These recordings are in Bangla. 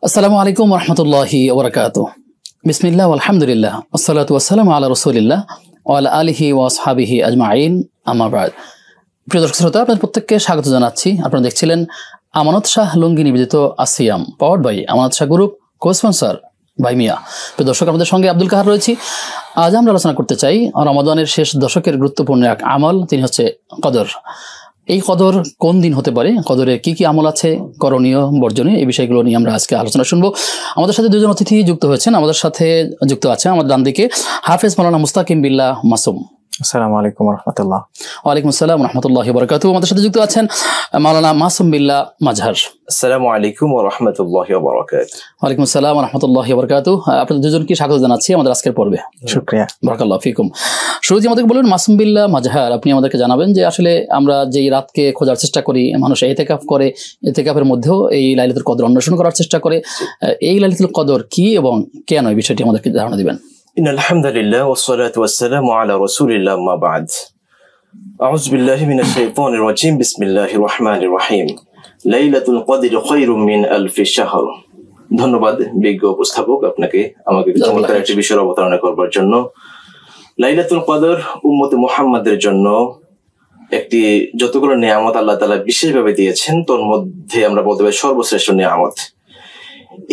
আসসালামু আলাইকুম রহমতুল্লাহি ওবরাকাতুহ। বিসমিল্লাহ আলহামদুলিল্লাহ ওয়াসসালাতু ওয়াসসালামু আলা রাসূলিল্লাহ ওয়া আলা আলিহি ওয়া আসহাবিহি আজমাইন, আম্মা বা'দ। প্রিয় দর্শক শ্রোতা, আপনাদের প্রত্যেককে স্বাগত জানাচ্ছি। আপনারা দেখছিলেন আমানত শাহ লুঙ্গি নিবেদিত আসিয়াম, পাওয়ার্ড বাই আমানত শাহ গ্রুপ, কো-স্পন্সর ভাই মিয়া। প্রিয় দর্শক, আমাদের সঙ্গে আব্দুল কাহার রয়েছি। আজ আমরা আলোচনা করতে চাই রমাদানের শেষ দশকের গুরুত্বপূর্ণ এক আমল, তিনি হচ্ছে কদর। এই কদর কোন দিন হতে পারে, কদরে কি কি আমল আছে, করণীয় বর্জনীয়, এই বিষয়গুলো নিয়ে আমরা আজকে আলোচনা শুনবো। আমাদের সাথে দুজন অতিথি যুক্ত হয়েছেন। আমাদের সাথে যুক্ত আছে আমাদের ডান দিকে হাফেজ মাওলানা মুস্তাকিম বিল্লাহ মাসুম। আসসালামু আলাইকুম রহমতুল্লাহ। ওয়ালাইকুম আসসালাম রহমতুল্লাহি ওয়া বারাকাতুহু। আমাদের সাথে যুক্ত আছেন মাওলানা মাসুম বিল্লাহ মাজহার। আসসালামু আলাইকুম ওয়া রাহমাতুল্লাহি ওয়া বারাকাতুহু। ওয়ালাইকুম আসসালাম রাহমাতুল্লাহি ওয়া বারাকাতুহু। আপনাদের দুজনকে স্বাগত জানাচ্ছি আমাদের আজকের পর্বে। শুকরিয়া। বারাকাল্লাহু ফিকুম। শুরুতে আমাদেরকে বলুন মাসুম বিল্লাহ মাজহার, আপনি আমাদেরকে জানাবেন যে আসলে আমরা যেই রাতকে খোঁজার চেষ্টা করি, মানুষ ইতিকাফ করে, ইতিকাফের মধ্যেও এই লাইলাতুল কদর অন্বেষণ করার চেষ্টা করে, এই লাইলাতুল কদর কি এবং কেন, এই বিষয়টি আমাদেরকে ধারণা দিবেন। ইন্নাল হামদুলিল্লাহ ওয়াসসালাতু ওয়াসসালামু আলা রাসূলিল্লাহ, আম্মা বা'দ। আউযু বিল্লাহি মিনাশ শাইতানির রাজীম। বিসমিল্লাহির রহমানির রহিম। লাইলাতুল কদর খায়রুম মিন আলফি শাহর। ধন্যবাদ বিজ্ঞ উপস্থাপক আপনাকে আমাকে চমৎকার একটি বিষয় অবতারণা করবার জন্য। লাইলাতুল কদর উম্মতে মুহাম্মাদের জন্য একটি যতগুলো নিয়ামত আল্লাহ তাআলা বিশেষভাবে দিয়েছেন, তোর মধ্যে আমরা বলতে পারি সর্বশ্রেষ্ঠ নিয়ামত।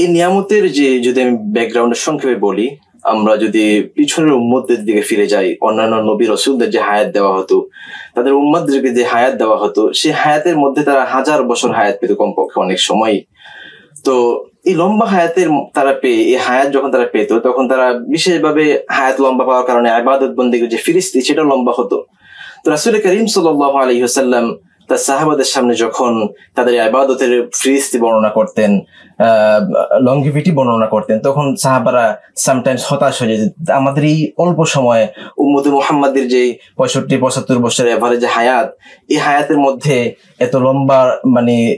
এই নিয়ামতের যে যদি আমি ব্যাকগ্রাউন্ডের সংক্ষেপে বলি, আমরা যদি পিছনের উম্মতদের দিকে ফিরে যাই, অন্যান্য নবী রাসূলদের যে হায়াত দেওয়া হতো, তাদের উম্মতদেরকে যে হায়াত দেওয়া হতো, সেই হায়াতের মধ্যে তারা 1000 বছর হায়াত পেত কমপক্ষে অনেক সময়। তো এই লম্বা হায়াতের তারা পেয়ে, এই হায়াত যখন তারা পেত, তখন তারা বিশেষভাবে হায়াত লম্বা পাওয়ার কারণে ইবাদত বন্দেগীর যে ফিরিস্তি সেটা লম্বা হতো। তো রাসূল করিম সাল্লাল্লাহু আলাইহি ওয়াসাল্লাম তার সাহাবাদের সামনে যখন তাদের ইবাদতের ফিরিস্তি বর্ণনা করতেন, লংগিভিটি বর্ণনা করতেন, তখন সাহাবারা সামটাইমস হতাশ হয়ে যেত। আমাদের এই অল্প সময়ে উম্মতে মুহাম্মাদের যে 65-75 বছরের এভারেজ হায়াত, এই হায়াতের মধ্যে এত লম্বা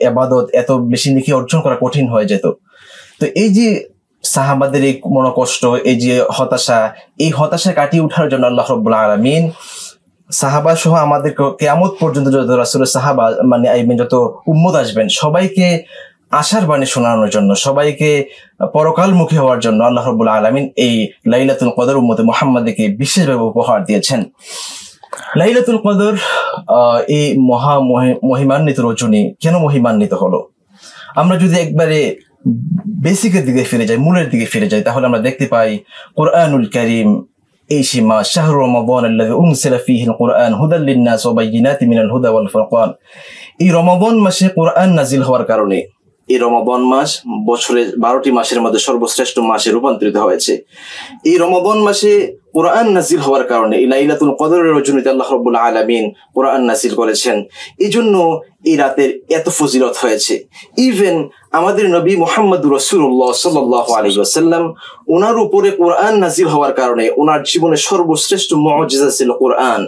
ইবাদত, এত বেশি নেকি অর্জন করা কঠিন হয়ে যেত। তো এই যে সাহাবাদের এই মনোকষ্ট, এই যে হতাশা, এই হতাশা কাটিয়ে ওঠার জন্য আল্লাহ রাব্বুল আলামিন সাহাবা সহ আমাদের কিয়ামত পর্যন্ত যত রাসূলের সাহাবা যত উম্মত আসবেন, সবাইকে আশার বাণী শোনানোর জন্য, সবাইকে পরকালমুখী হওয়ার জন্য আল্লাহ রাব্বুল আলামিন এই লাইলাতুল কদর উম্মতে মুহাম্মাদকে বিশেষভাবে উপহার দিয়েছেন। লাইলাতুল কদর এই মহিমান্বিত রজনী কেন মহিমান্বিত হলো? আমরা যদি একবারে বেসিকের দিকে ফিরে যাই, মূলের দিকে ফিরে যাই, তাহলে আমরা দেখতে পাই কুরআনুল কারীম এই সীমা শাহরু রমাদান আল্লাযী উনজিলা ফীহিল কুরআন হুদাল লিন-নাস ওয়া বায়িনাতিন মিনাল হুদা ওয়াল ফুরকান। এই রমাদান মাসে কুরআন নাজিল হওয়ার কারণে এই রমাদান মাস বছরের 12টি মাসের মধ্যে সর্বশ্রেষ্ঠ মাসে রূপান্তরিত হয়েছে। এই রমাদান মাসে কুরআন নাজিল হওয়ার কারণে এই লাইলাতুল কদরের রজনীতে আল্লাহ রাব্বুল আলামিন কুরআন নাজিল করেছেন। এই জন্য এই রাতের এত ফজিলত হয়েছে। ইভেন আমাদের নবী মুহাম্মদুর রাসূলুল্লাহ সাল্লাল্লাহু আলাইহি ওয়াসাল্লাম, ওনার উপরে কুরআন নাজিল হওয়ার কারণে ওনার জীবনের সর্বশ্রেষ্ঠ মুজিজা ছিল কুরআন।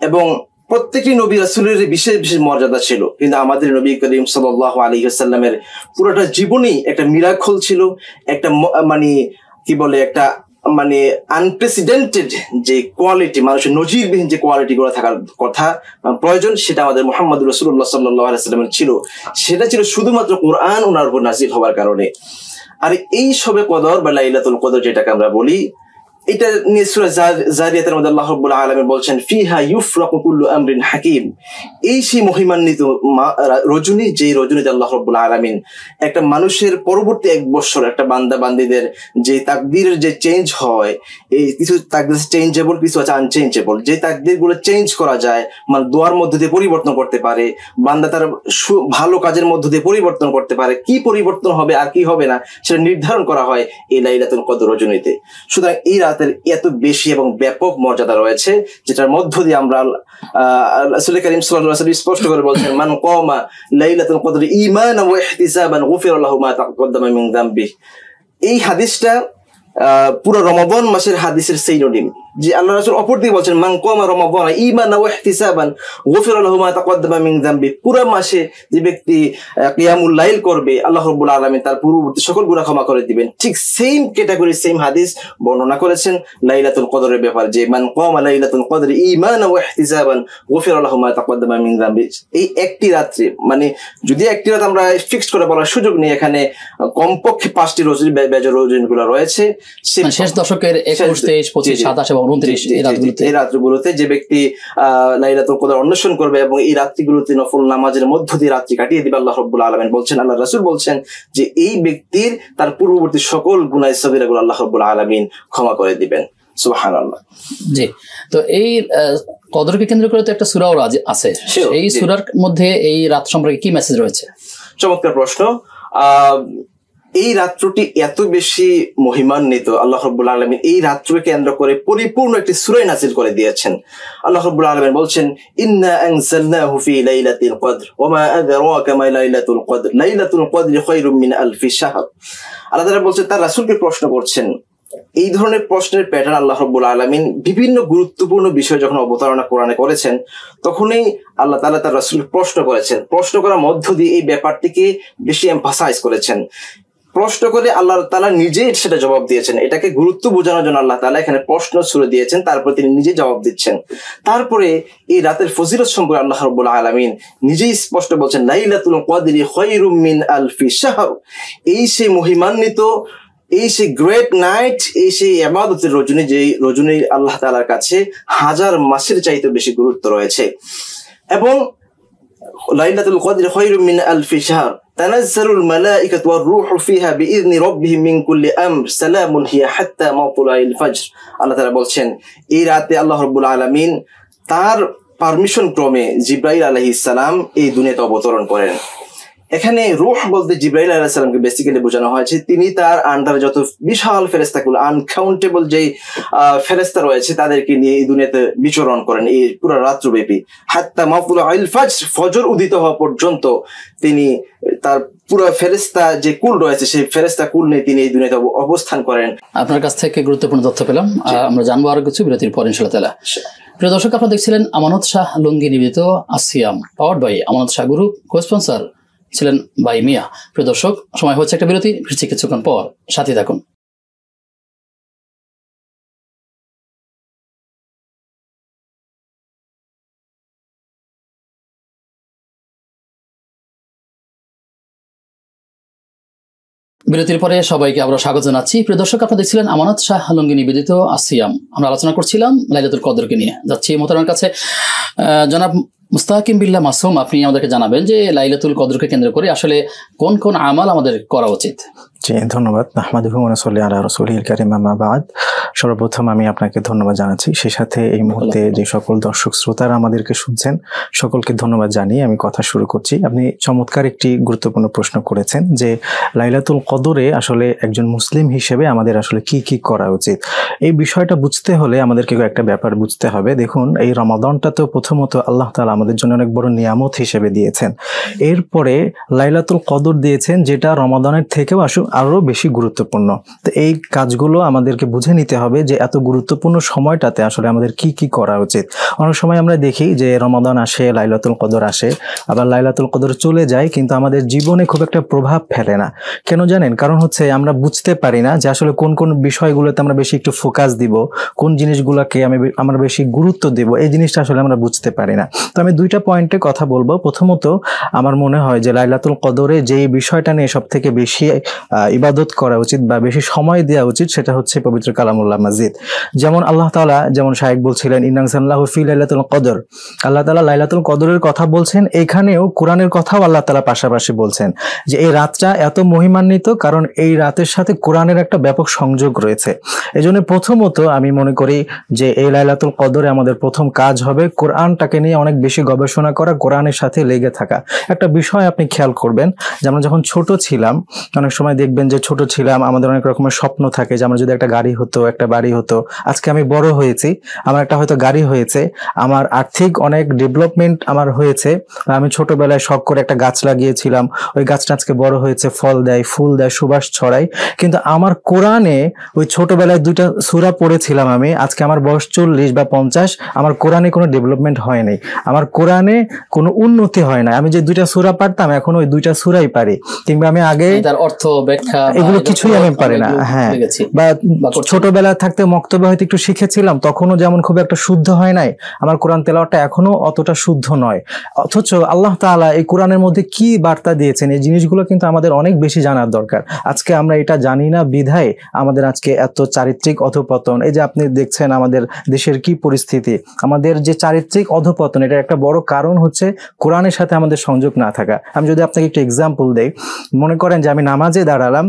এবং প্রত্যেকটি নবী রাসূলের বিশেষ বিশেষ মর্যাদা ছিল, কিন্তু আমাদের নবী করিম সাল্লাল্লাহু আলাইহি ওয়াসাল্লামের পুরোটা জীবনই একটা মিরাকল ছিল, একটা একটা আনপ্রেসিডেন্টেড যে কোয়ালিটি, মানুষের নজিরবিহীন যে কোয়ালিটি গুলো থাকার কথা প্রয়োজন, সেটা আমাদের মুহাম্মদুর রাসূলুল্লাহ সাল্লাল্লাহু আলাইহি ওয়াসাল্লামের ছিল। সেটা ছিল শুধুমাত্র কুরআন ওনার উপর নাজিল হওয়ার কারণে। আর এই সবে কদর বা লাইলাতুল কদর যেটাকে আমরা বলি, এটা নিয়ে সূরা জারিয়াতের মধ্যে আল্লাহ রাব্বুল আলামিন বলছেন ফিহা ইউফরাকু কুল্লু আমরিন হাকিম। এই সেই মহিমান্বিত রজনী, যে রজনীতে আল্লাহ রাব্বুল আলামিন একটা মানুষের পরবর্তী 1 বছর একটা বান্দা বান্দীদের যে তাকদীরের যে চেঞ্জ হয়, এই কিছু তাকদীর চেঞ্জেবল, কিছু আছে আনচেঞ্জেবল। যে তাকদীর গুলো চেঞ্জ করা যায়, দোয়ার মধ্যে দিয়ে পরিবর্তন করতে পারে, বান্দা তার ভালো কাজের মধ্যে দিয়ে পরিবর্তন করতে পারে, কি পরিবর্তন হবে আর কি হবে না সেটা নির্ধারণ করা হয় এই লাইলাতুল কদর রজনীতে। সুতরাং এই রাতের এত বেশি এবং ব্যাপক মর্যাদা রয়েছে, যেটার মধ্য দিয়ে আমরা রাসূল করিম সাল্লাল্লাহু আলাইহি ওয়াসাল্লাম স্পষ্ট করে বলছেন মান কামা লাইলাতুল কদর ঈমানান ওয়া ইহতিসাবান গুফিরা লাহু মা তাকাদ্দামা মিন যামবি। এই হাদিসটা পুরো রমাদান মাসের হাদিসের সিনোনিম। যে আল্লাহ রাসূল অপর দিকে বলছেন মান কামা রমাদান ঈমানান ওয়া ইহতিসাবান গুফিরা লাহু মা তাকদ্দামা মিন যামবি, পুরো মাসে যে ব্যক্তি কিয়ামুল লাইল করবে আল্লাহ রাব্বুল আলামিন তার পূর্ববর্তী সকল গুনাহ ক্ষমা করে দিবেন। ঠিক সেম ক্যাটাগরি সেম হাদিস বর্ণনা করেছেন লাইলাতুল কদরের ব্যাপারে, যে মান কামা লাইলাতুল কদর ঈমানান ওয়া ইহতিসাবান গুফিরা লাহু মা তাকদ্দামা মিন যামবি। এই একটি রাত্রি, মানে যদি একটি রাত আমরা ফিক্সড করে বলার সুযোগ নেই, এখানে কমপক্ষে 5টি বেজর রজনীগুলো রয়েছে। শেষ দশকের 21, 23, 25, 27 এবং 29 এই রাতগুলোতে যে ব্যক্তি লাইলাতুল কদর অন্বেষণ করবে এবং এই রাত্রিগুলোতে নফল নামাজের মধ্য দিয়ে রাত্রি কাটিয়ে দিবে, আল্লাহ রাব্বুল আলামিন বলছেন, আল্লাহ রাসূল বলছেন যে এই ব্যক্তির তার পূর্ববর্তী সকল গুনাহ সগীরাগুলো আল্লাহ রাব্বুল আলামিন ক্ষমা করে দিবেন। সুবহানাল্লাহ। জি, তো এই কদরকে কেন্দ্র করে তো একটা সূরাও আছে, এই সূরার মধ্যে এই রাত সম্পর্কে কি মেসেজ রয়েছে? চমৎকার প্রশ্ন। এই রাত্রটি এত বেশি মহিমান্বিত, আল্লাহ রাব্বুল আলামিন এই রাত্রকে কেন্দ্র করে পরিপূর্ণ একটি সূরা নাযিল করে দিয়েছেন। আল্লাহ রাব্বুল আলামিন বলছেন ইন্না আনজালনাহু ফি লাইলাতিল কদর ওয়া মা আদরাকা মা লাইলাতুল কদর লাইলাতুল কদরি খায়রুম মিন আলফি শাহর। আল্লাহ তাআলা বলছেন, তার রাসূলকে প্রশ্ন করছেন। এই ধরনের প্রশ্নের প্যাটার্ন আল্লাহ রাব্বুল আলামিন বিভিন্ন গুরুত্বপূর্ণ বিষয় যখন অবতারণা কোরআনে করেছেন, তখনই আল্লাহ তাআলা তার রাসূলকে প্রশ্ন করেছেন। প্রশ্ন করার মধ্য দিয়ে এই ব্যাপারটিকে বেশি এমফাসাইজ করেছেন। প্রশ্ন করে আল্লাহ তাআলা নিজেই সেটা জবাব দিয়েছেন। এটাকে গুরুত্ব বোঝানোর জন্য আল্লাহ তাআলা এখানে প্রশ্ন ছুড়ে দিয়েছেন, তারপর তিনি নিজে জবাব দিচ্ছেন। তারপরে এই রাতের ফজিলত সম্পর্কে আল্লাহ রাব্বুল আলামিন নিজেই স্পষ্ট বলছেন লাইলাতুল কদরি খায়রুম মিন আলফি শাহর। এই সেই মহিমান্বিত, এই সেই গ্রেট নাইট, এই সেই ইবাদতের রজনী, যে রজনী আল্লাহ তাআলার কাছে 1000 মাসের চাইতে বেশি গুরুত্ব রয়েছে। এবং লাইলাতুল কদরি খায়রুম মিন আলফি শাহর তানাজ্জালুল মালাইকাতু ওয়ার রূহু ফিহা বিইذনি রাব্বিহিম মিন কুল্লি আমর সালামুন হিয়া হাত্তা মাতলাইল ফজর। আল্লাহ তাআলা বলছেন এই রাতে আল্লাহ রাব্বুল আলামিন তার পারমিশন ক্রমে জিবরাইল আলাইহিস সালাম এই দুনিয়াতে অবতরণ করেন। এখানে রূহ বলতে জিবরাইল আলাইহিস সালামকে বেসিক্যালি বোঝানো হয়েছে। তিনি তার আন্ডারে যত বিশাল ফেরেশতাগুলো, আনকাউন্টেবল যে ফেরেশতা রয়েছে, তাদেরকে নিয়ে এই দুনিয়াতে বিচরণ করেন এই পুরো রাত্রব্যাপী। হাত্তা মাতলাইল ফজর, ফজর উদিত হওয়া পর্যন্ত তিনি তার পুরো ফেরেশতা যে কুল রয়েছে সেই ফেরেশতা কুল নিয়ে তিনি এই দুনিয়াতে অবস্থান করেন। আপনার কাছ থেকে গুরুত্বপূর্ণ তথ্য পেলাম, আমরা জানবো আরো কিছু বিরতির পর ইনশাআল্লাহ তাআলা। প্রিয় দর্শক, আপনারা দেখছিলেন আমানত শাহ লুঙ্গি নিবেদিত আসিয়াম, পাওয়ার্ড বাই আমানত শাহ গ্রুপ, কো-স্পন্সর ছিলেন ভাই মিয়া। প্রিয় দর্শক, সময় হচ্ছে একটা বিরতি, ফিরছি কিছুক্ষণ পর, সাথে থাকুন। বিরতির পরে সবাইকে আবার স্বাগত জানাচ্ছি। প্রিয় দর্শক, আপনারা দেখছিলেন আমানত শাহ লুঙ্গি নিবেদিত আসিয়াম। আমরা আলোচনা করছিলাম লাইলাতুল কদরকে নিয়ে। যাচ্ছি মোহতারামের কাছে। জনাব মুস্তাকিম বিল্লাহ মাসুম, আপনি আমাদেরকে জানাবেন যে লাইলাতুল কদরকে কেন্দ্র করে আসলে কোন কোন আমাল আমাদের করা উচিত? জি, ধন্যবাদ। নাহমাদুহু ওয়া নুসাল্লি আলা রাসূলিল কারীম, আম্মা বা'দ। সর্বপ্রথম আমি আপনাকে ধন্যবাদ জানাচ্ছি, সেই সাথে এই মুহূর্তে যে সকল দর্শক শ্রোতারা আমাদেরকে শুনছেন সকলকে ধন্যবাদ জানিয়ে আমি কথা শুরু করছি। আপনি চমৎকার একটি গুরুত্বপূর্ণ প্রশ্ন করেছেন যে লাইলাতুল কদরে আসলে একজন মুসলিম হিসেবে আমাদের আসলে কি কি করা উচিত। এই বিষয়টা বুঝতে হলে আমাদেরকে একটা ব্যাপার বুঝতে হবে। দেখুন, এই রমাদানটা তো প্রথমত আল্লাহ তাআলা আমাদের জন্য অনেক বড় নিয়ামত হিসেবে দিয়েছেন। এরপরে লাইলাতুল কদর দিয়েছেন, যেটা রমাদানের থেকেও আরো বেশি গুরুত্বপূর্ণ। তো এই কাজগুলো আমাদেরকে বুঝে নিতে হবে যে এত গুরুত্বপূর্ণ সময়টাতে আসলে আমাদের কি কি করা উচিত। অনেক সময় আমরা দেখি যে রমাদান আসে, লাইলাতুল কদর আসে, আবার লাইলাতুল কদর চলে যায়, কিন্তু আমাদের জীবনে খুব একটা প্রভাব ফেলে না। কেন জানেন? কারণ হচ্ছে আমরা বুঝতে পারি না যে আসলে কোন কোন বিষয়গুলোতে আমরা বেশি একটু ফোকাস দিব, কোন জিনিসগুলোকে আমরা বেশি গুরুত্ব দেব, এই জিনিসটা আসলে আমরা বুঝতে পারি না। তো আমি দুইটা পয়েন্টে কথা বলবো। প্রথমত, আমার মনে হয় যে লাইলাতুল কদরে যেই বিষয়টা নিয়ে সব থেকে বেশি ইবাদত করা উচিত বা বেশি সময় দেওয়া উচিত, সেটা হচ্ছে পবিত্র কালামুল্লাহ মাজিদ। যেমন আল্লাহ তাআলা, যেমন শায়েখ বলছিলেন ইন্না আনজালনাহু ফি লাইলাতুল কদর, আল্লাহ তাআলা লাইলাতুল কদরের কথা বলছেন, এখানেও কোরআনের কথাও আল্লাহ তাআলা পাশাপাশি বলছেন যে এই রাতটা এত মহিমান্বিত কারণ এই রাতের সাথে কোরআনের একটা ব্যাপক সংযোগ রয়েছে। এজন্য প্রথমত আমি মনে করি যে এই লাইলাতুল কদরে আমাদের প্রথম কাজ হবে কোরআনটাকে নিয়ে অনেক বেশি গবেষণা করা, কোরআনের সাথে লেগে থাকা। একটা বিষয় আপনি খেয়াল করবেন যে আমরা যখন ছোট ছিলাম, অনেক সময় দেখবেন যে ছোট ছিলাম আমাদের অনেক রকমের স্বপ্ন থাকে যে আমরা যদি একটা গাড়ি হতো, একটা বাড়ি হতো, আজকে আমি বড় হয়েছি, আমার একটা হয়তো গাড়ি হয়েছে, আমার আর্থিক অনেক ডেভেলপমেন্ট আমার হয়েছে, আমি ছোটবেলায় শখ করে একটা গাছ লাগিয়েছিলাম, ওই গাছটা আজকে বড় হয়েছে, ফল দেয়, ফুল দেয়, সুবাস ছড়ায়। কিন্তু আমার কোরআনে ওই ছোটবেলায় 2টা সূরা পড়েছিলাম আমি, আজকে আমার বয়স 40 বা 50, আমার কোরআনে কোনো ডেভেলপমেন্ট হয় নাই, আমার কোরআনে কোনো উন্নতি হয় না। আমি যে 2টা সূরা পারতাম এখন ওই 2টা সূরাই পারি, কিংবা আমি আগে তার অর্থ ব্যাখ্যা এগুলো কিছুই আমি পারি না। হ্যাঁ, বা ছোটবেলা থাকতে মক্তবে হয়তো একটু শিখেছিলাম, তখনও যেমন খুব একটা শুদ্ধ হয় নাই, আমার কোরআন তেলাওয়াতটা এখনো অতটা শুদ্ধ নয়। অথচ আল্লাহ তাআলা এই কোরআনের মধ্যে কি বার্তা দিয়েছেন, এই জিনিসগুলো কিন্তু আমাদের অনেক বেশি জানার দরকার। আজকে আমরা এটা জানি না বিধায় আমাদের আজকে এত চারিত্রিক অধঃপতন। এই যে আপনি দেখছেন আমাদের দেশের কি পরিস্থিতি, আমাদের যে চারিত্রিক অধঃপতন, এটার একটা বড় কারণ হচ্ছে কোরআনের সাথে আমাদের সংযোগ না থাকা। আমি যদি আপনাকে একটু এক্সাম্পল দেই, মনে করেন যে আমি নামাজে দাঁড়ালাম,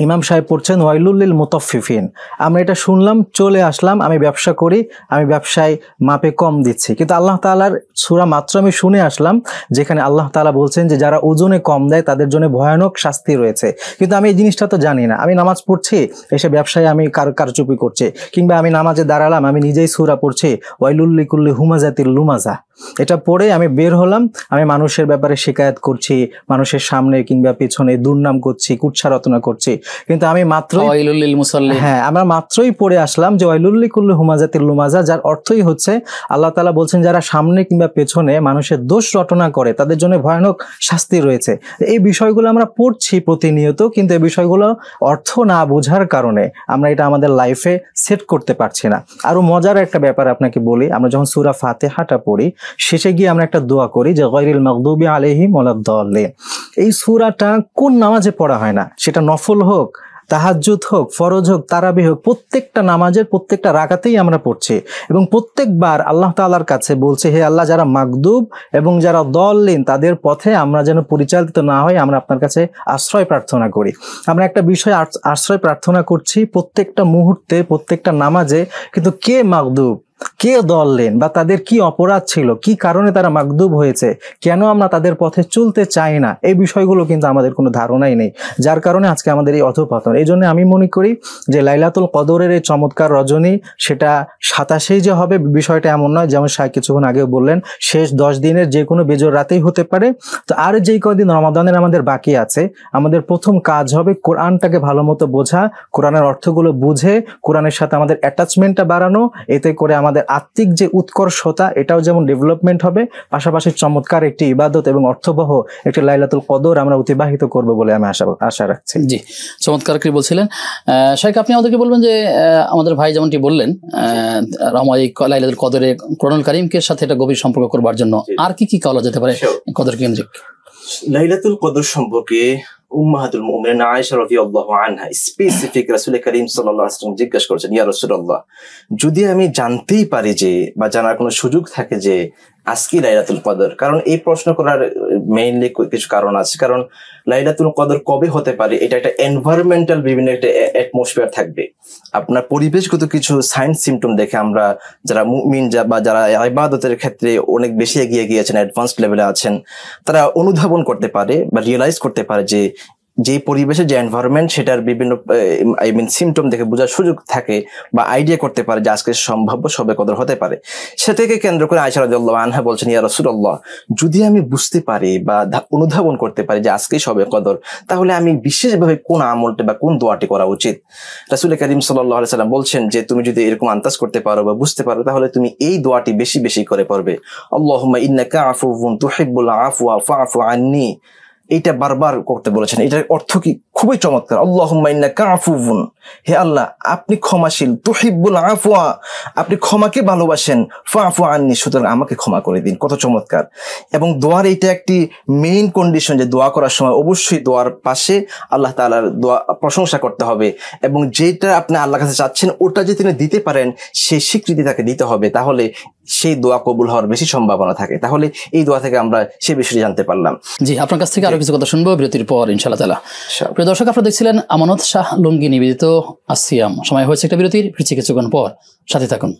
ইমাম সাহেব পড়ছেন ওয়াইলুল লিল মুতাফফিফিন, আমরা এটা শুনলাম, চলে আসলাম, আমি ব্যবসা করি, আমি ব্যবসায় মাপে কম দিচ্ছি, কিন্তু আল্লাহ তাআলার সূরা মাত্র আমি শুনে আসলাম যেখানে আল্লাহ তাআলা বলছেন যে যারা ওজনে কম দেয় তাদের জন্য ভয়ানক শাস্তি রয়েছে, কিন্তু আমি এই জিনিসটা তো জানি না। আমি নামাজ পড়ছি, এসে ব্যবসায় আমি কারচুপি করছি, কিংবা আমি নামাজে দাঁড়ালাম, আমি নিজেই সূরা পড়ছি ওয়াইলুল লিকুল্লি হুমাজাতিল লুমাজা, এটা পড়ে আমি বের হলাম, আমি মানুষের ব্যাপারে শিকায়াত করছি, মানুষের সামনে কিংবা পিছনে দুর্নাম করছি, কুৎসা রচনা করছি, কিন্তু আমি আমরা মাত্রই পড়ে আসলাম যে ওয়াইলুল লিকুল্লি হুমাজাতিল লুমাজা, যার অর্থই হচ্ছে আল্লাহ তাআলা বলছেন যারা সামনে কিংবা পেছনে মানুষের দোষ রটনা করে তাদের জন্য ভয়ানক শাস্তি রয়েছে। এই বিষয়গুলো আমরা পড়ছি প্রতিনিয়ত, কিন্তু এই বিষয়গুলো অর্থ না বোঝার কারণে আমরা এটা আমাদের লাইফে সেট করতে পারছি না। আরো মজার একটা ব্যাপার আপনাকে বলি, আমরা যখন সূরা ফাতিহাটা পড়ি, শেষে গিয়ে আমরা একটা দোয়া করি যে গায়রিল মাগদুবি আলাইহিম ওয়ালাদ-দাল্লিন। এই সূরাটা কোন নামাজে পড়া হয় না, সেটা নফল হোক, তাহাজ্জুদ হোক, ফরজ হোক, তারাবি হোক, প্রত্যেকটা নামাজের প্রত্যেকটা রাকাতেই আমরা পড়ছি, এবং প্রত্যেকবার আল্লাহ তাআলার কাছে বলছে হে আল্লাহ, যারা মাগদুব এবং যারা দল্লিন তাদের পথে আমরা যেন পরিচালিত না হয়, আমরা আপনার কাছে আশ্রয় প্রার্থনা করি। আমরা একটা বিষয় আশ্রয় প্রার্থনা করছি প্রত্যেকটা মুহূর্তে, প্রত্যেকটা নামাজে, কিন্তু কে মাগদুব, কে দললেন, বা তাদের কি অপরাধ ছিল, কি কারণে তারা মাগদুব হয়েছে, কেন আমরা তাদের পথে চলতে চাই না, এই বিষয়গুলো কিন্তু আমাদের কোনো ধারণাই নেই, যার কারণে আজকে আমাদের এই অধঃপতন। এই জন্য আমি মনে করি যে লাইলাতুল কদরের এই চমৎকার রজনী, সেটা 27 যে হবে বিষয়টা এমন নয়, যেমন শাহ কিছুক্ষণ আগেও বললেন শেষ 10 দিনের যে কোনো বেজোর রাতেই হতে পারে। তো আর যেই কদিন রমাদানের আমাদের বাকি আছে, আমাদের প্রথম কাজ হবে কোরআনটাকে ভালো মতো বোঝা, কোরআনের অর্থগুলো বুঝে কোরআনের সাথে আমাদের অ্যাটাচমেন্টটা বাড়ানো, এতে করে আমাদের আত্মিক যে উৎকর্ষতা এটাও যেমন ডেভেলপমেন্ট হবে, পাশাপাশি চমৎকার একটি ইবাদত এবং অর্থবহ একটি লাইলাতুল কদর আমরা অতিবাহিত করব বলে আমি আশা রাখছি। জি, চমৎকার কি বলছিলেন শাইখ, আপনি আমাদেরকে বলবেন যে আমাদের ভাই যেমনটি বললেন লাইলাতুল কদরে কোরআনুল কারীমের সাথে এটা গভীর সম্পর্ক করবার জন্য আর কি কি করা যেতে পারে কদর কেন্দ্রিক? লাইলাতুল কদর সম্পর্কে উম্মাহাতুল মুমিনিন আয়েশা রাদিয়াল্লাহু আনহা স্পেসিফিক রাসূল করিম সাল্লাল্লাহু আলাইহি ওয়াসাল্লাম জিজ্ঞাসা করেছেন, ইয়া রাসূলুল্লাহ, যদি আমি জানতেই পারি যে বা জানার কোনো সুযোগ থাকে যে আজকে লাইলাতুল কদর, কারণ এই প্রশ্ন করার মেইনলি কিছু কারণ আছে, কারণ লাইলাতুল কদর কবে হতে পারে এটা একটা এনভায়রনমেন্টাল বিভিন্ন একটা অ্যাটমসফিয়ার থাকবে, আপনার পরিবেশগত কিছু সাইন সিমটম দেখে আমরা যারা মুমিন বা যারা ইবাদতের ক্ষেত্রে অনেক বেশি এগিয়ে গিয়েছেন, অ্যাডভান্সড লেভেলে আছেন, তারা অনুধাবন করতে পারে বা রিয়েলাইজ করতে পারে যে যে পরিবেশের যে এনভায়রনমেন্ট সেটার বিভিন্ন সিমটম দেখে বোঝার সুযোগ থাকে বা আইডিয়া করতে পারে যে আজকে সম্ভাব্য শবে কদর হতে পারে। সেটাকে কেন্দ্র করে আয়েশা রাদিয়াল্লাহু আনহা বলছেন, ইয়া রাসূলুল্লাহ, যদি আমি বুঝতে পারি বা অনুধাবন করতে পারি যে আজকেই শবে কদর, তাহলে আমি বিশেষভাবে কোন আমলটা বা কোন দোয়াটি করা উচিত? রাসূল করিম সাল্লাল্লাহু আলাইহি সাল্লাম বলছেন যে তুমি যদি এরকম আন্দাজ করতে পারো বা বুঝতে পারো, তাহলে তুমি এই দোয়াটি বেশি বেশি করে পড়বে, আল্লাহুম্মা ইন্নাকা আফুউন তুহিব্বুল আফওয়া ফাআফু আন্নী। এটা বারবার করতে বলেছেন। এটার অর্থ কি খুবই চমৎকার, আল্লাহুম্মা ইন্নাকা আফুউন, হে আল্লাহ আপনি ক্ষমাশীল, তুহিব্বুল আফওয়া আপনি ক্ষমাকে ভালোবাসেন, ফাআফু আন্নী সুতরাং আমাকে ক্ষমা করে দিন। কত চমৎকার! এবং দোয়ার এটা একটি মেইন কন্ডিশন যে দোয়া করার সময় অবশ্যই দোয়ার পাশে আল্লাহ তাআলার দোয়া প্রশংসা করতে হবে, এবং যেটা আপনি আল্লাহর কাছে চাচ্ছেন ওটা যে তিনি দিতে পারেন সেই স্বীকৃতি তাকে দিতে হবে, তাহলে সেই দোয়া কবুল হওয়ার বেশি সম্ভাবনা থাকে। তাহলে এই দোয়া থেকে আমরা সেই বিষয়টি জানতে পারলাম। জি, আপনার কাছ থেকে আরো কিছু কথা শুনবো বিরতির পর ইনশাআল্লাহ তাআলা। প্রিয় দর্শক, আপনারা দেখছিলেন আমানত শাহ লুঙ্গি নিবেদিত আসিয়াম। সময় হয়েছে একটা বিরতির, ফিরছি কিছুক্ষণ পর, সাথে থাকুন।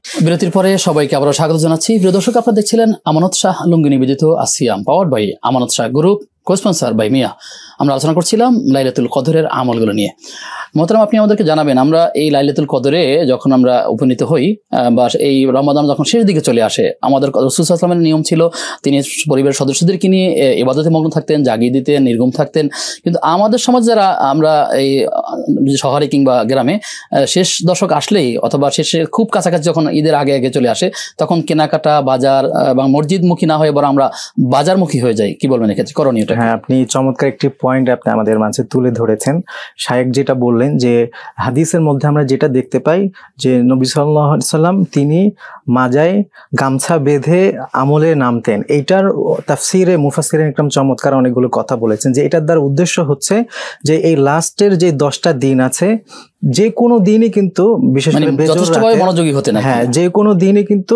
বিরতির পরে সবাইকে আবারও স্বাগত জানাচ্ছি। প্রিয় দর্শক, আপনারা দেখছিলেন আমানত শাহ লুঙ্গি নিবেদিত আসিয়াম, পাওয়ার্ড বাই আমানত শাহ গ্রুপ, কো-স্পন্সর বাই মিয়া। আমরা আলোচনা করছিলাম লাইলাতুল কদরের আমলগুলো নিয়ে। মোহতারাম, আপনি আমাদেরকে জানাবেন, আমরা এই লাইলাতুল কদরে যখন আমরা উপনীত হই বা এই রমাদান যখন শেষ দিকে চলে আসে, আমাদের রাসূল সাল্লাল্লাহু আলাইহি ওয়াসাল্লামের নিয়ম ছিল তিনি পরিবারের সদস্যদেরকে নিয়ে ইবাদতে মগ্ন থাকতেন, জাগিয়ে দিতেন, নির্গম থাকতেন। কিন্তু আমাদের সমাজ যারা আমরা এই শহরে কিংবা গ্রামে শেষ দশক আসলেই অথবা শেষে খুব কাছাকাছি যখন ঈদের আগে আগে চলে আসে, তখন কেনাকাটা, বাজার এবং মসজিদমুখী না হয়ে বরং আমরা বাজারমুখী হয়ে যাই। কি বলবেন এক্ষেত্রে, করণীয়টা? হ্যাঁ, আপনি চমৎকার একটি পয়েন্ট আপনি আমাদের মাঝে তুলে ধরেছেন। শায়েখ যেটা বললেন যে হাদিসের মধ্যে আমরা যেটা দেখতে পাই যে নবী সাল্লাল্লাহু আলাইহি সাল্লাম তিনি মাজায় গামছা বেঁধে আমলে নামতেন। এইটার তাফসিরে মুফাসসিরিন একদম চমৎকার অনেকগুলো কথা বলেছেন যে এটার দ্বারা উদ্দেশ্য হচ্ছে যে এই লাস্টের যে 10টা দিন আছে, যে কোনো দিনই কিন্তু বিশেষ করে মনোযোগী হতে না, হ্যাঁ, যে কোনো দিনই কিন্তু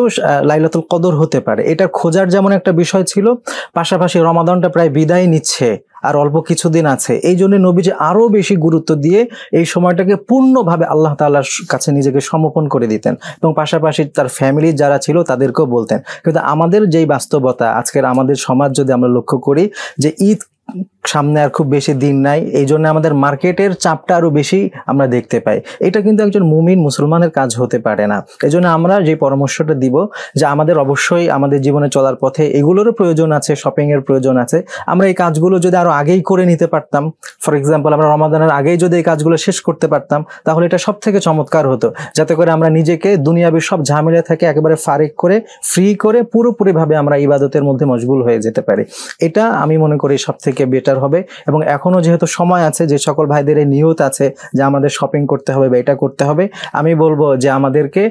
লাইলাতুল কদর হতে পারে। এটা খোঁজার যেমন একটা বিষয় ছিল, পাশাপাশি রমাদানটা প্রায় বিদায় নিচ্ছে আর অল্প কিছুদিন আছে, এই জন্য নবীজি আরো বেশি গুরুত্ব দিয়ে এই সময়টাকে পূর্ণভাবে আল্লাহ তাআলার কাছে নিজেকে সমর্পণ করে দিতেন এবং পাশাপাশি তার ফ্যামিলি যারা ছিল তাদেরকেও বলতেন। কিন্তু আমাদের যেই বাস্তবতা আজকের আমাদের সমাজ যদি আমরা লক্ষ্য করি যে ঈদ সামনে আর খুব বেশি দিন নাই, এই জন্য আমাদের মার্কেটের চাপটা আরো বেশি আমরা দেখতে পাই। এটা কিন্তু একজন মুমিন মুসলমানের কাজ হতে পারে না। এই জন্য আমরা যে পরামর্শটা দিব যে আমাদের অবশ্যই আমাদের জীবনে চলার পথে এগুলোরও প্রয়োজন আছে, শপিং এর প্রয়োজন আছে। আমরা এই কাজগুলো যদি আরো আগেই করে নিতে পারতাম, ফর এক্সাম্পল আমরা রমাদানের আগেই যদি এই কাজগুলো শেষ করতে পারতাম, তাহলে এটা সব থেকে চমৎকার হতো, যাতে করে আমরা নিজেকে দুনিয়াবি সব ঝামেলা থেকে একেবারে ফারিক করে, ফ্রি করে পুরোপুরিভাবে আমরা ইবাদতের মধ্যে মশগুল হয়ে যেতে পারি। এটা আমি মনে করি সব থেকে বেটার হবে। এবং এখনো যেহেতু সময় আছে, যে সকল ভাইদের এই নিয়ত আছে যে আমাদের শপিং করতে হবে বা এটা করতে হবে, আমি বলবো যে আমাদেরকে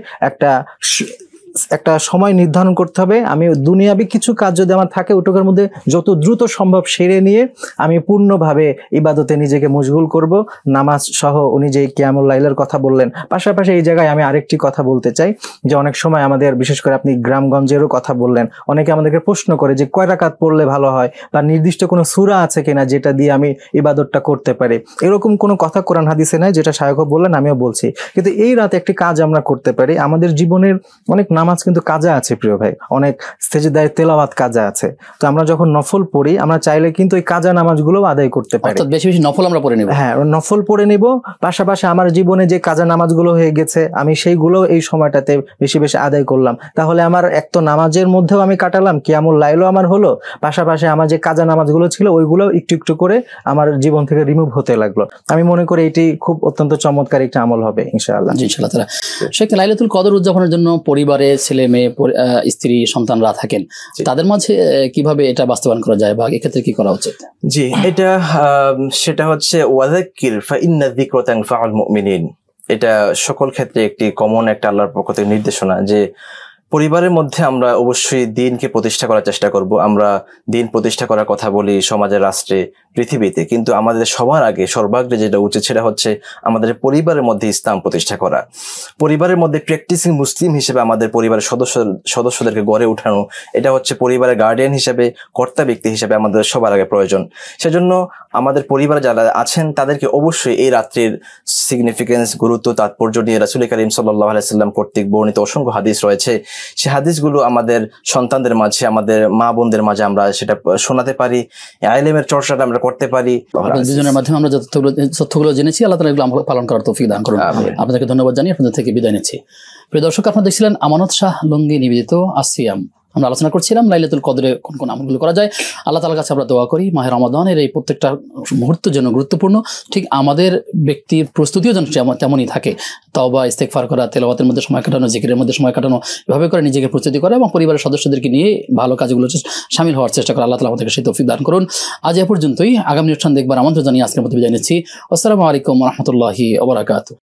একটা সময় নির্ধারণ করতে হবে। আমি দুনিয়াবি কিছু কাজ যদি আমার থাকে, ওটুকুর মধ্যে যত দ্রুত সম্ভব সেরে নিয়ে আমি পূর্ণভাবে ইবাদতে নিজেকে মশগুল করব, নামাজ সহ। উনি যে কিয়ামুল লাইলের কথা বললেন, পাশাপাশি এই জায়গায় আমি আরেকটি কথা বলতে চাই যে অনেক সময় আমাদের, বিশেষ করে আপনি গ্রামগঞ্জেরও কথা বললেন, অনেকে আমাদেরকে প্রশ্ন করে যে কয় রাকাত পড়লে ভালো হয় বা নির্দিষ্ট কোনো সূরা আছে কিনা যেটা দিয়ে আমি ইবাদতটা করতে পারি। এরকম কোনো কথা কোরআন হাদিসে নাই, যেটা শায়খও বললেন আমিও বলছি। কিন্তু এই রাতে একটি কাজ আমরা করতে পারি। আমাদের জীবনের অনেক নামাজ কিন্তু কাজা আছে প্রিয় ভাই, অনেক সেজদায় তেলাওয়াত কাজা আছে। তো আমরা যখন নফল পড়ি, আমরা চাইলে কিন্তু এই কাজা নামাজগুলো আদায় করতে পারি। অর্থাৎ বেশি বেশি নফল আমরা পড়ে নেব। হ্যাঁ, নফল পড়ে নেব। পাশাপাশি আমার জীবনে যে কাজা নামাজগুলো হয়ে গেছে, আমি সেইগুলো এই সময়টাতে বেশি বেশি আদায় করলাম। তাহলে আমার এক তো নামাজের মধ্যেও আমি কাটালাম, কিয়ামুল লাইলও আমার হলো, পাশাপাশি আমার যে কাজা নামাজগুলো ছিল ওইগুলো একটু একটু করে আমার জীবন থেকে রিমুভ হতে লাগলো। আমি মনে করি এটি খুব অত্যন্ত চমৎকার একটা আমল হবে ইনশাআল্লাহ। জি, ইনশাআল্লাহ তাআলা। শেখ, লাইলাতুল কদর উদযাপনের জন্য পরিবারে ছেলে মেয়ে, স্ত্রী, সন্তানরা থাকেন, তাদের মাঝে কিভাবে এটা বাস্তবায়ন করা যায় বা এক্ষেত্রে কি করা উচিত? জি, সেটা হচ্ছে ওয়াযাক্কির ফাইন্না যিকরা তানফাউল মুমিনিন। এটা সকল ক্ষেত্রে একটি কমন একটা আল্লাহর পক্ষ থেকে নির্দেশনা যে পরিবারের মধ্যে আমরা অবশ্যই দিনকে প্রতিষ্ঠা করার চেষ্টা করব। আমরা দিন প্রতিষ্ঠা করার কথা বলি সমাজে, রাষ্ট্রে, পৃথিবীতে, কিন্তু আমাদের সবার আগে সর্বাগ্রে যেটা উচিত সেটা হচ্ছে আমাদের পরিবারের মধ্যে ইসলাম প্রতিষ্ঠা করা। পরিবারের মধ্যে প্র্যাকটিসিং মুসলিম হিসেবে আমাদের পরিবারের সদস্যদেরকে গড়ে উঠানো, এটা হচ্ছে পরিবারের গার্ডিয়ান হিসেবে, কর্তা ব্যক্তি হিসেবে আমাদের সবার আগে প্রয়োজন। সেজন্য আমাদের পরিবারে যারা আছেন তাদেরকে অবশ্যই এই রাত্রির সিগনিফিকেন্স, গুরুত্ব, তাৎপর্য নিয়ে রাসূল করিম সাল্লাল্লাহু আলাইহি ওয়াসাল্লাম কর্তৃক বর্ণিত অসংখ্য হাদিস রয়েছে। সেই হাদিসগুলো আমাদের সন্তানদের মাঝে, আমাদের মা বোনদের মাঝে আমরা সেটা শোনাতে পারি, ইলমের চর্চাটা আমরা করতে পারি। দুজনের মাধ্যমে আমরা যে তথ্যগুলো জেনেছি, আল্লাহ তাআলা এগুলো পালন করার তৌফিক দান করুন। আপনাদেরকে ধন্যবাদ জানিয়ে আপনাদের থেকে বিদায় নিচ্ছি। প্রিয় দর্শক, আপনারা দেখছিলেন আমানত শাহ লুঙ্গি নিবেদিত আসিয়াম। আমরা আলোচনা করছিলাম লাইলাতুল কদরে কোন কোন আমলগুলো করা যায়। আল্লাহ তাআলার কাছে আমরা দোয়া করি মাহে রমাদানের এই প্রত্যেকটা মুহূর্ত যেন গুরুত্বপূর্ণ, ঠিক আমাদের ব্যক্তির প্রস্তুতিও যেন তেমনই থাকে। তওবা, ইস্তেগফার করা, তেলাওয়াতের মধ্যে সময় কাটানো, জিকিরের মধ্যে সময় কাটানো, এভাবে করে নিজেকে প্রস্তুতি করা এবং পরিবারের সদস্যদেরকে নিয়ে ভালো কাজগুলো শামিল হওয়ার চেষ্টা করা। আল্লাহ তাআলা আমাদেরকে সেই তৌফিক দান করুন। আজ এ পর্যন্তই। আগামী অনুষ্ঠান দেখবার আমন্ত্রণ জানিয়ে আজকের মতো বিদায় নিচ্ছি। আসসালামু আলাইকুম ওয়া রাহমাতুল্লাহি ওয়া বারাকাতুহু।